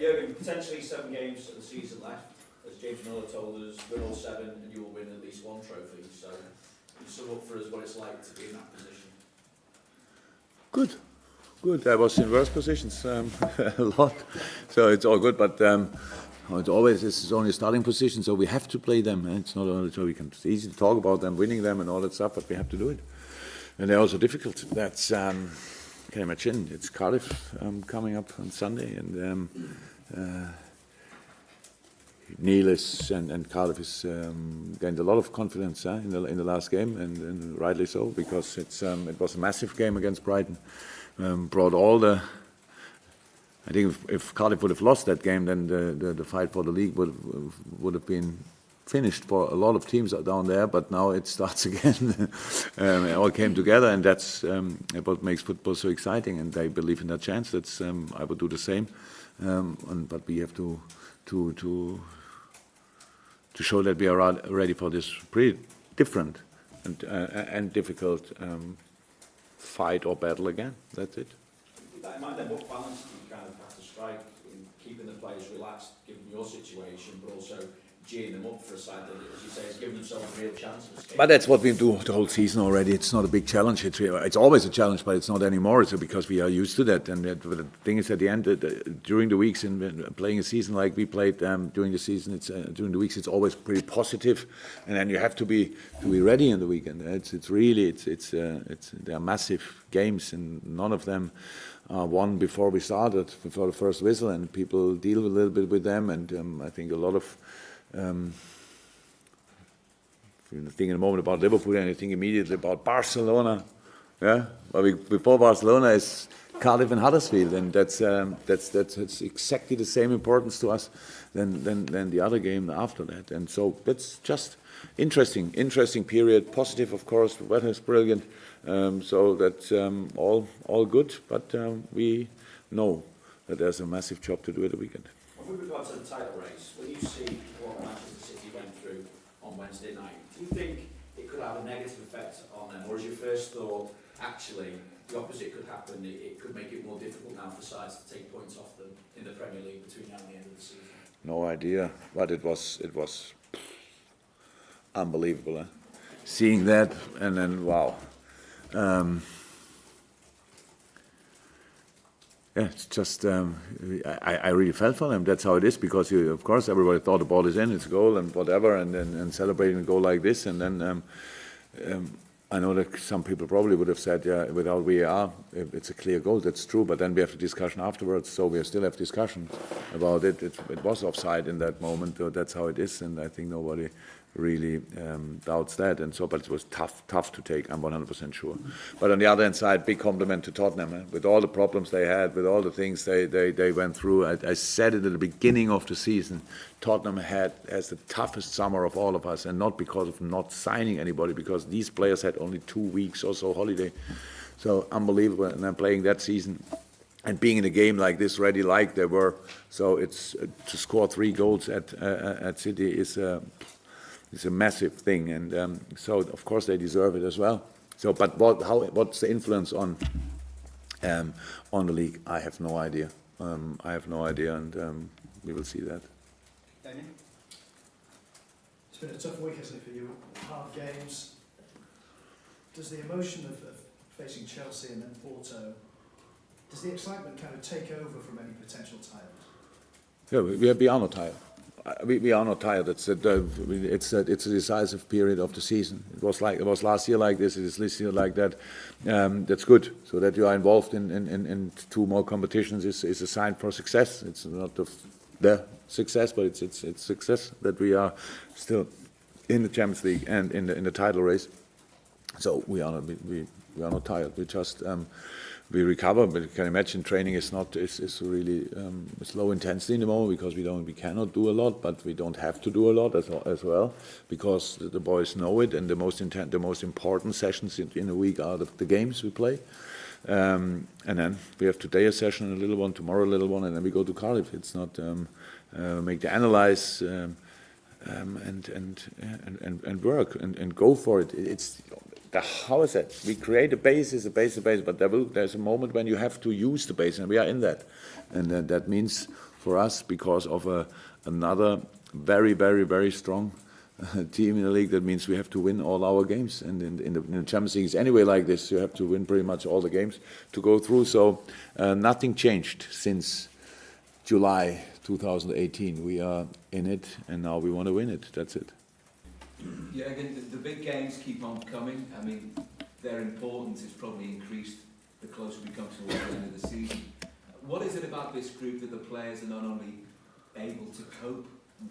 Jurgun, potentially 7 games of the season left. As James Miller told us, win all 7 and you will win at least 1 trophy. So you sum up for us what it's like to be in that position. Good. I was in worse positions a lot, so it's all good. But it's only a starting position, so we have to play them. It's not only so we can. It's easy to talk about them, winning them, and all that stuff, but we have to do it. And they're also difficult. That's can you imagine? It's Cardiff coming up on Sunday, and Neil is and Cardiff is gained a lot of confidence in the last game, and rightly so, because it was a massive game against Brighton. Brought all the. I think if Cardiff would have lost that game, then the fight for the league would have been finished for a lot of teams down there. But now it starts again. It all came together, and that's what makes football so exciting. And I believe in that chance. That's I would do the same. But we have to show that we are ready for this pretty different and difficult fight or battle again. That's it. With that in mind, then, what balance do you kind of have to strike in keeping the players relaxed, given your situation, but also geeing them up for a side that, as you say, has given themselves a real chance of escape? But that's what we do the whole season already. It's not a big challenge. It's always a challenge, but it's not anymore. So because we are used to that. And the thing is, at the end, during the weeks in playing a season like we played during the season, during the weeks, it's always pretty positive. And then you have to be ready in the weekend. They are massive games, and none of them are won before we started, before the first whistle, and people deal a little bit with them. And I think a lot of. You think in a moment about Liverpool, and you think immediately about Barcelona. Yeah, well, before Barcelona is Cardiff and Huddersfield, and that's exactly the same importance to us than the other game after that. And so that's just interesting period. Positive, of course. The weather is brilliant, so that's all good. But we know that there's a massive job to do at the weekend. With regard to the title race, when you see what Manchester City went through on Wednesday night, do you think it could have a negative effect on them, or is your first thought actually the opposite could happen? It could make it more difficult now for sides to take points off them in the Premier League between now and the end of the season. No idea, but it was unbelievable. Seeing that, and then wow. Yeah, it's just I really felt for them. That's how it is, because of course everybody thought the ball is in, it's a goal and whatever, and celebrating a goal like this, and then I know that some people probably would have said, yeah, without VAR, it's a clear goal. That's true, but then we have the discussion afterwards. So we still have discussions about it. It was offside in that moment. That's how it is, and I think nobody really doubts that. And so, but it was tough to take. I'm 100% sure. But on the other hand side, big compliment to Tottenham with all the problems they had, with all the things they went through. I said it at the beginning of the season. Tottenham has the toughest summer of all of us, and not because of not signing anybody, because these players had only 2 weeks or so holiday. So unbelievable, and then playing that season and being in a game like this, ready like they were. So it's to score 3 goals at City is a massive thing, and so of course they deserve it as well. So, but what's the influence on the league? I have no idea. And we will see that. Damien? It's been a tough week, hasn't it, for you? Hard games. Does the emotion of facing Chelsea and then Porto, does the excitement kind of take over from any potential titles? Yeah, we are not tired. We are not tired. It's a decisive period of the season. It was last year like this. It is this year like that. That's good. So that you are involved in 2 more competitions is a sign for success. It's not the success, but it's success that we are still in the Champions League and in the title race. So we are not tired. We just we recover, but you can imagine training is really it's low intensity in the moment, because we cannot do a lot, but we don't have to do a lot as well, because the boys know it, and the most important sessions in a week are the games we play, and then we have today a session, a little one, tomorrow a little one, and then we go to Cardiff. It's not make the analyze and work and go for it. how is that? We create a base, but there's a moment when you have to use the base, and we are in that. And that means for us, because of another very, very, very strong team in the league, that means we have to win all our games. And in the Champions League, it's anyway like this. You have to win pretty much all the games to go through. So nothing changed since July 2018. We are in it, and now we want to win it. That's it. Yeah, again, the big games keep on coming. I mean, their importance is probably increased the closer we come towards the end of the season. What is it about this group that the players are not only able to cope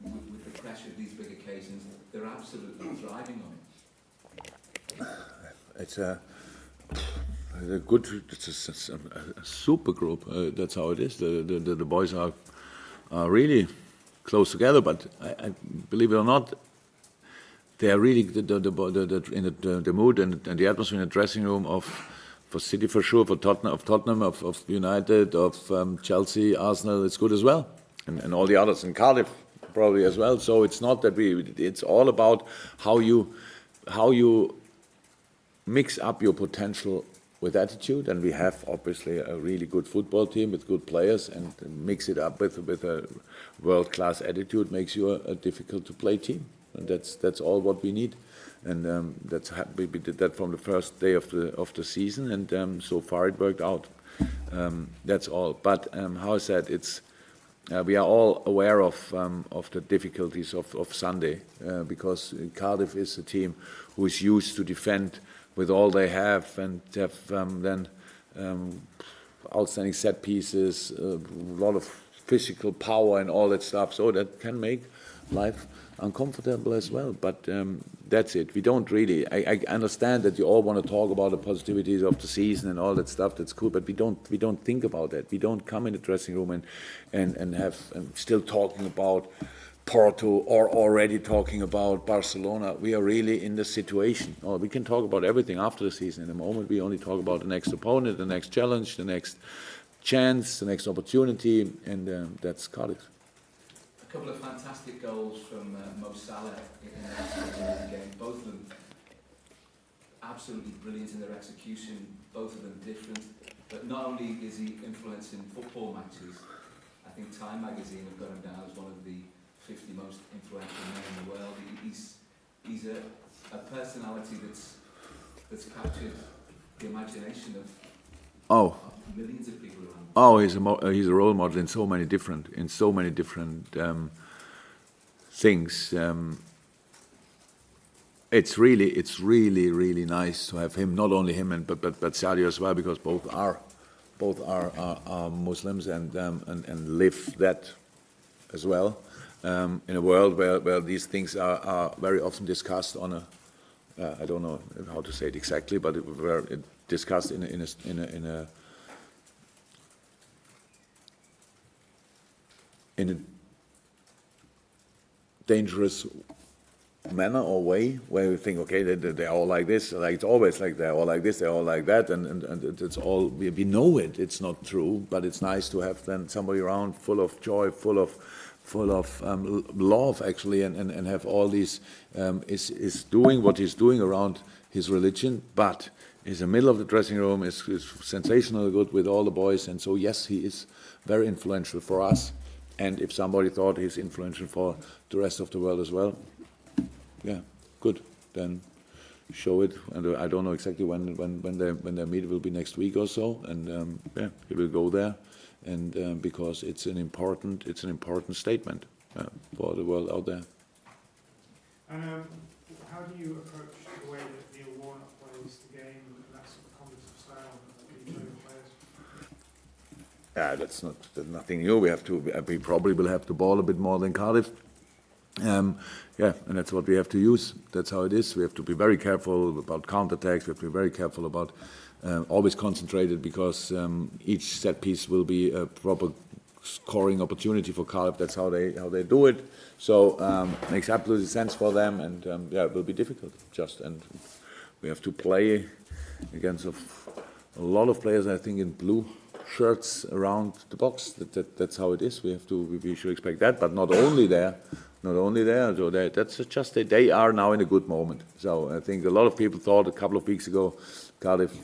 with the pressure of these big occasions, they're absolutely thriving on it? It's a good, it's a super group. That's how it is. The boys are really close together, but I believe it or not, they are really in the mood and the atmosphere in the dressing room for City for sure, for Tottenham, of United, of Chelsea, Arsenal. It's good as well, and all the others, and Cardiff probably as well. So it's not that it's all about how you mix up your potential with attitude, and we have obviously a really good football team with good players, and mix it up with a world-class attitude makes you a difficult to play team. And that's all what we need, and we did that from the first day of the season, and so far it worked out. That's all. But how I said, we are all aware of the difficulties of Sunday, because Cardiff is a team who is used to defend with all they have, and have then outstanding set pieces, a lot of physical power and all that stuff. So that can make life uncomfortable as well, but that's it. We don't really. I understand that you all want to talk about the positivities of the season and all that stuff. That's cool, but we don't think about that. We don't come in the dressing room and have still talking about Porto or already talking about Barcelona. We are really in the situation. Oh, we can talk about everything after the season. In a moment, we only talk about the next opponent, the next challenge, the next chance, the next opportunity, and that's Cardiff. A couple of fantastic goals from Mo Salah in the game. Both of them absolutely brilliant in their execution, both of them different. But not only is he influencing football matches, I think Time magazine have got him down as one of the 50 most influential men in the world. He's a personality that's captured the imagination of millions of people around. Oh, he's a role model in so many different things. It's really nice to have him. Not only him, but Sadio as well, because both are Muslims and live that as well. In a world where these things are very often discussed on a I don't know how to say it exactly, but were discussed in a dangerous manner or way, where we think, okay, they're all like this, like it's always like they're all like this, they're all like that, and it's all, we know it. It's not true, but it's nice to have then somebody around full of joy, full of love actually, and have all these is doing what he's doing around his religion, but is in the middle of the dressing room, is sensational good with all the boys, and so yes, he is very influential for us. And if somebody thought he's influential for the rest of the world as well, yeah, good. Then show it. And I don't know exactly when their meet will be next week or so. And yeah, he will go there, and because it's an important statement for the world out there. And how do you approach the way that Neil Warnock plays the game, and that sort of competitive style that you play with players? That's nothing new. We probably will have the ball a bit more than Cardiff. Yeah, and that's what we have to use. That's how it is. We have to be very careful about counterattacks. We have to be very careful about always concentrated, because each set piece will be a proper scoring opportunity for Cardiff. That's how they do it. So makes absolutely sense for them, and yeah, it will be difficult. And we have to play against a lot of players, I think, in blue shirts around the box. That's how it is. We should expect that, but not only there, not only there, so that's just they are now in a good moment. So I think a lot of people thought a couple of weeks ago, Cardiff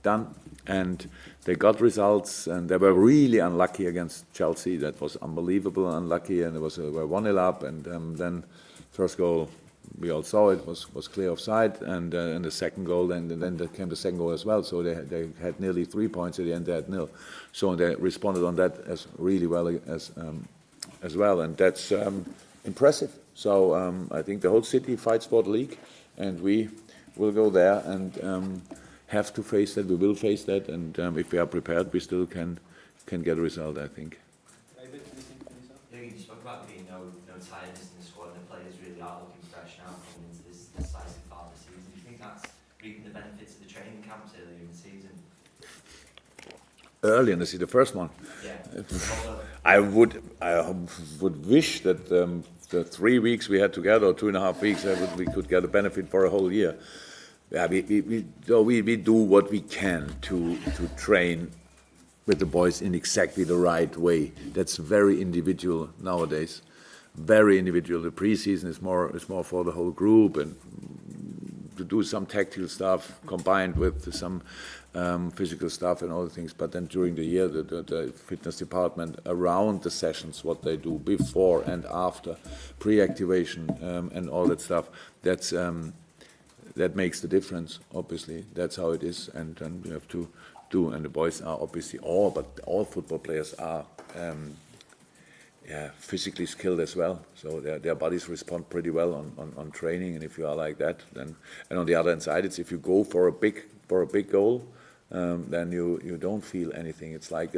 done, and they got results, and they were really unlucky against Chelsea. That was unbelievable unlucky, and it was were 1-0 up, and then first goal, we all saw it, was clear offside, and the second goal, and then there came the second goal as well. So they had nearly 3 points at the end. They had 0, so they responded on that as really well as well, and that's impressive. So I think the whole city fights for the league, and we will go there and have to face that. We will face that, and if we are prepared, we still can get a result, I think. Jurgen, you spoke about there being no tiredness in the squad, and the players really are looking fresh now coming into this decisive part of the season. Do you think that's reaping the benefits of the training camps earlier in the season? Early in the season, the first one. Yeah. I would wish that the 3 weeks we had together, or 2.5 weeks, we could get a benefit for a whole year. Yeah, we do what we can to train with the boys in exactly the right way. That's very individual nowadays. Very individual. The preseason is more for the whole group, and to do some tactical stuff combined with some physical stuff and all the things. But then during the year, the fitness department around the sessions, what they do before and after, pre-activation and all that stuff, that makes the difference, obviously. That's how it is, and you have to do, and the boys are obviously all football players are physically skilled as well, so their bodies respond pretty well on training, and if you are like that, then, and on the other hand side, it's if you go for a big goal, then you don't feel anything. It's like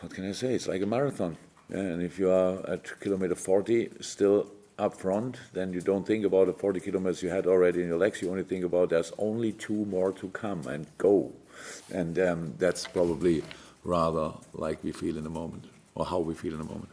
what can I say? It's like a marathon, and if you are at kilometer 40 still up front, then you don't think about the 40 kilometers you had already in your legs. You only think about there's only 2 more to come and go. And that's probably rather like we feel in the moment, or how we feel in the moment.